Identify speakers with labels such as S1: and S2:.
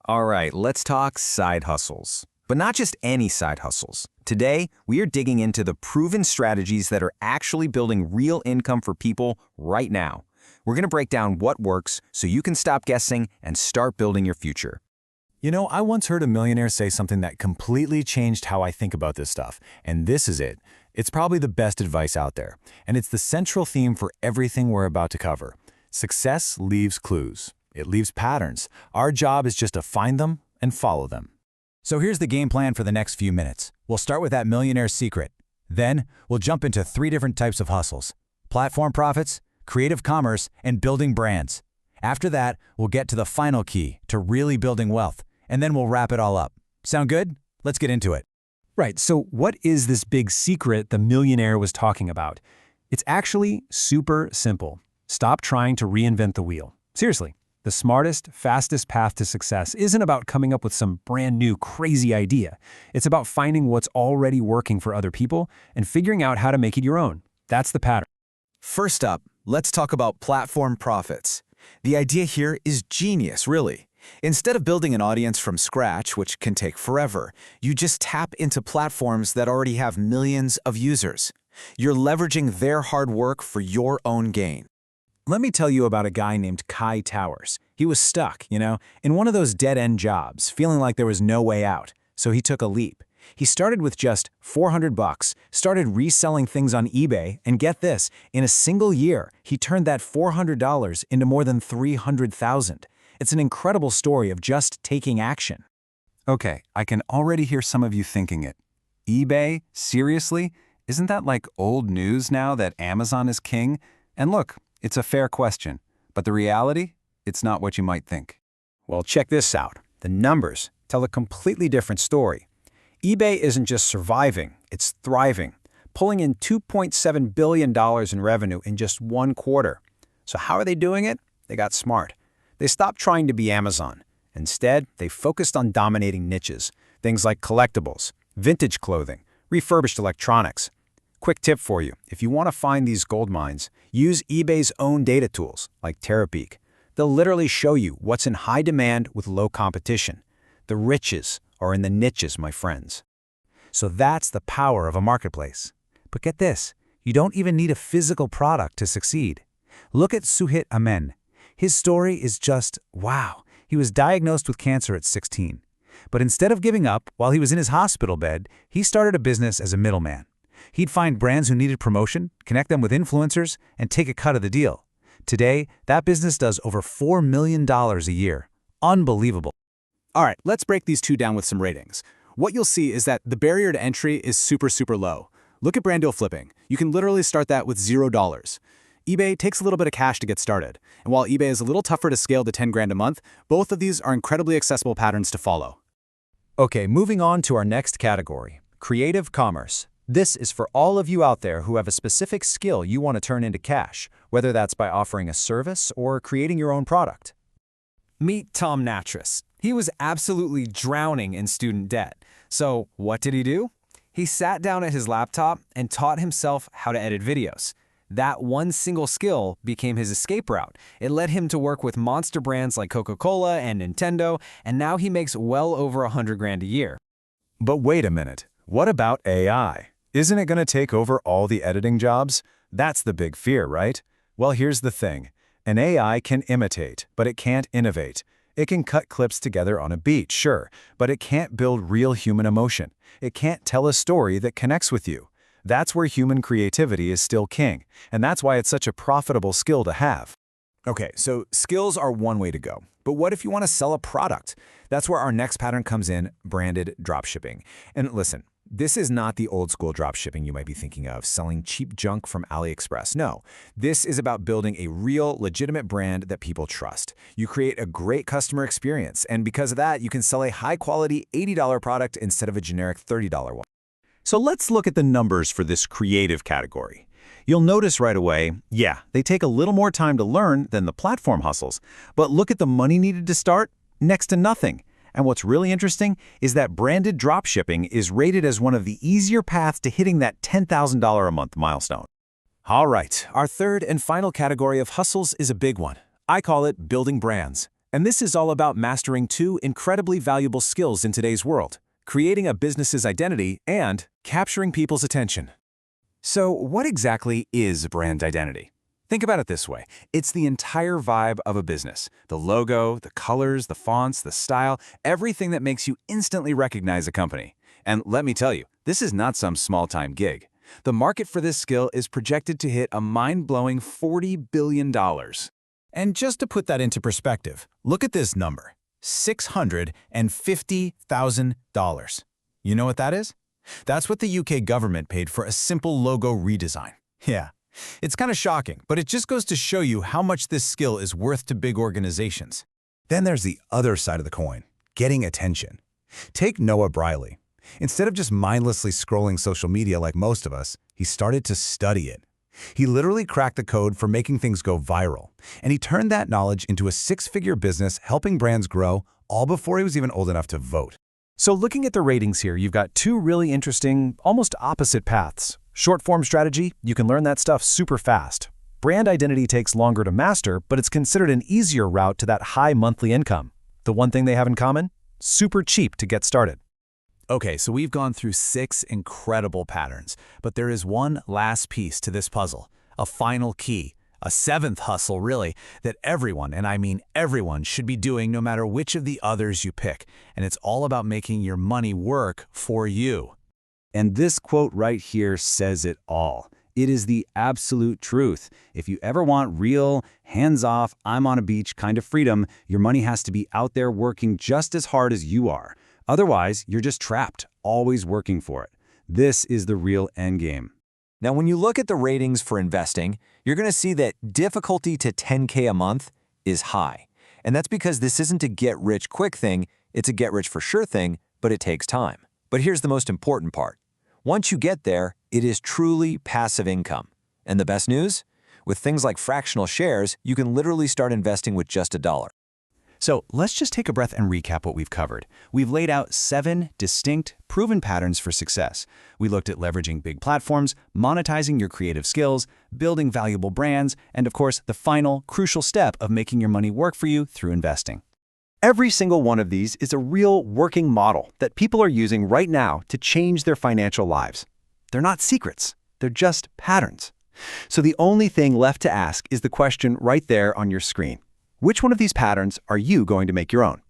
S1: All right, let's talk side hustles. But not just any side hustles. Today, we are digging into the proven strategies that are actually building real income for people right now. We're going to break down what works so you can stop guessing and start building your future.
S2: You know, I once heard a millionaire say something that completely changed how I think about this stuff, and this is it. It's probably the best advice out there, and it's the central theme for everything we're about to cover. Success leaves clues. It leaves patterns. Our job is just to find them and follow them. So here's the game plan for the next few minutes. We'll start with that millionaire's secret. Then, we'll jump into 3 different types of hustles: platform profits, creative commerce, and building brands. After that, we'll get to the final key to really building wealth, and then we'll wrap it all up. Sound good? Let's get into it.
S3: Right, so what is this big secret the millionaire was talking about? It's actually super simple. Stop trying to reinvent the wheel. Seriously, the smartest, fastest path to success isn't about coming up with some brand new crazy idea. It's about finding what's already working for other people and figuring out how to make it your own. That's the pattern.
S4: First up, let's talk about platform profits. The idea here is genius, really. Instead of building an audience from scratch, which can take forever, you just tap into platforms that already have millions of users. You're leveraging their hard work for your own gain.
S2: Let me tell you about a guy named Kai Towers. He was stuck, in one of those dead-end jobs, feeling like there was no way out. So he took a leap. He started with just $400, started reselling things on eBay, and get this, in a single year, he turned that $400 into more than $300,000. It's an incredible story of just taking action. Okay, I can already hear some of you thinking it. eBay? Seriously? Isn't that like old news now that Amazon is king? And look, it's a fair question, but the reality? It's not what you might think.
S5: Well, check this out. The numbers tell a completely different story. eBay isn't just surviving, it's thriving, pulling in $2.7 billion in revenue in just one quarter. So how are they doing it? They got smart. They stopped trying to be Amazon. Instead, they focused on dominating niches, things like collectibles, vintage clothing, refurbished electronics. Quick tip for you, if you want to find these gold mines, use eBay's own data tools like Terapeak. They'll literally show you what's in high demand with low competition. The riches are in the niches, my friends.
S2: So that's the power of a marketplace. But get this, you don't even need a physical product to succeed. Look at Suhit Amen. His story is just, wow. He was diagnosed with cancer at 16. But instead of giving up while he was in his hospital bed, he started a business as a middleman. He'd find brands who needed promotion, connect them with influencers, and take a cut of the deal. Today, that business does over $4 million a year. Unbelievable.
S4: All right, let's break these two down with some ratings. What you'll see is that the barrier to entry is super low. Look at brand deal flipping. You can literally start that with $0. eBay takes a little bit of cash to get started. And while eBay is a little tougher to scale to 10 grand a month, both of these are incredibly accessible patterns to follow.
S5: Okay, moving on to our next category, creative commerce. This is for all of you out there who have a specific skill you want to turn into cash, whether that's by offering a service or creating your own product.
S3: Meet Tom Natras. He was absolutely drowning in student debt. So what did he do? He sat down at his laptop and taught himself how to edit videos. That one single skill became his escape route. It led him to work with monster brands like Coca-Cola and Nintendo, and now he makes well over 100 grand a year.
S2: But wait a minute. What about AI? Isn't it going to take over all the editing jobs? That's the big fear, right? Well, here's the thing. An AI can imitate, but it can't innovate. It can cut clips together on a beat, sure, but it can't build real human emotion. It can't tell a story that connects with you. That's where human creativity is still king, and that's why it's such a profitable skill to have.
S1: Okay, so skills are one way to go. But what if you want to sell a product? That's where our next pattern comes in, branded dropshipping. And listen, this is not the old school dropshipping you might be thinking of, selling cheap junk from AliExpress. No, this is about building a real, legitimate brand that people trust. You create a great customer experience, and because of that, you can sell a high-quality $80 product instead of a generic $30 one. So let's look at the numbers for this creative category. You'll notice right away, yeah, they take a little more time to learn than the platform hustles, but look at the money needed to start, next to nothing. And what's really interesting is that branded dropshipping is rated as one of the easier paths to hitting that $10,000 a month milestone. All right, our third and final category of hustles is a big one. I call it building brands.
S2: And this is all about mastering two incredibly valuable skills in today's world: creating a business's identity and capturing people's attention. So, what exactly is brand identity? Think about it this way. It's the entire vibe of a business. The logo, the colors, the fonts, the style, everything that makes you instantly recognize a company. And let me tell you, this is not some small-time gig. The market for this skill is projected to hit a mind-blowing $40 billion.
S4: And just to put that into perspective, look at this number: $650,000. You know what that is? That's what the UK government paid for a simple logo redesign. Yeah, it's kind of shocking, but it just goes to show you how much this skill is worth to big organizations.
S1: Then there's the other side of the coin, getting attention. Take Noah Briley. Instead of just mindlessly scrolling social media like most of us, he started to study it. He literally cracked the code for making things go viral, and he turned that knowledge into a six-figure business helping brands grow, all before he was even old enough to vote.
S3: So looking at the ratings here, you've got two really interesting, almost opposite paths. Short-form strategy, you can learn that stuff super fast. Brand identity takes longer to master, but it's considered an easier route to that high monthly income. The one thing they have in common? Super cheap to get started.
S2: Okay, so we've gone through 6 incredible patterns, but there is one last piece to this puzzle, a final key, a 7th hustle really, that everyone, and I mean everyone, should be doing no matter which of the others you pick. And it's all about making your money work for you.
S5: And this quote right here says it all. It is the absolute truth. If you ever want real, hands-off, I'm on a beach kind of freedom, your money has to be out there working just as hard as you are. Otherwise, you're just trapped, always working for it. This is the real endgame.
S6: Now, when you look at the ratings for investing, you're going to see that difficulty to 10K a month is high. And that's because this isn't a get-rich-quick thing, it's a get-rich-for-sure thing, but it takes time. But here's the most important part. Once you get there, it is truly passive income. And the best news? With things like fractional shares, you can literally start investing with just $1.
S2: So let's just take a breath and recap what we've covered. We've laid out 7 distinct, proven patterns for success. We looked at leveraging big platforms, monetizing your creative skills, building valuable brands, and of course, the final, crucial step of making your money work for you through investing.
S3: Every single one of these is a real working model that people are using right now to change their financial lives. They're not secrets, they're just patterns. So the only thing left to ask is the question right there on your screen. Which one of these patterns are you going to make your own?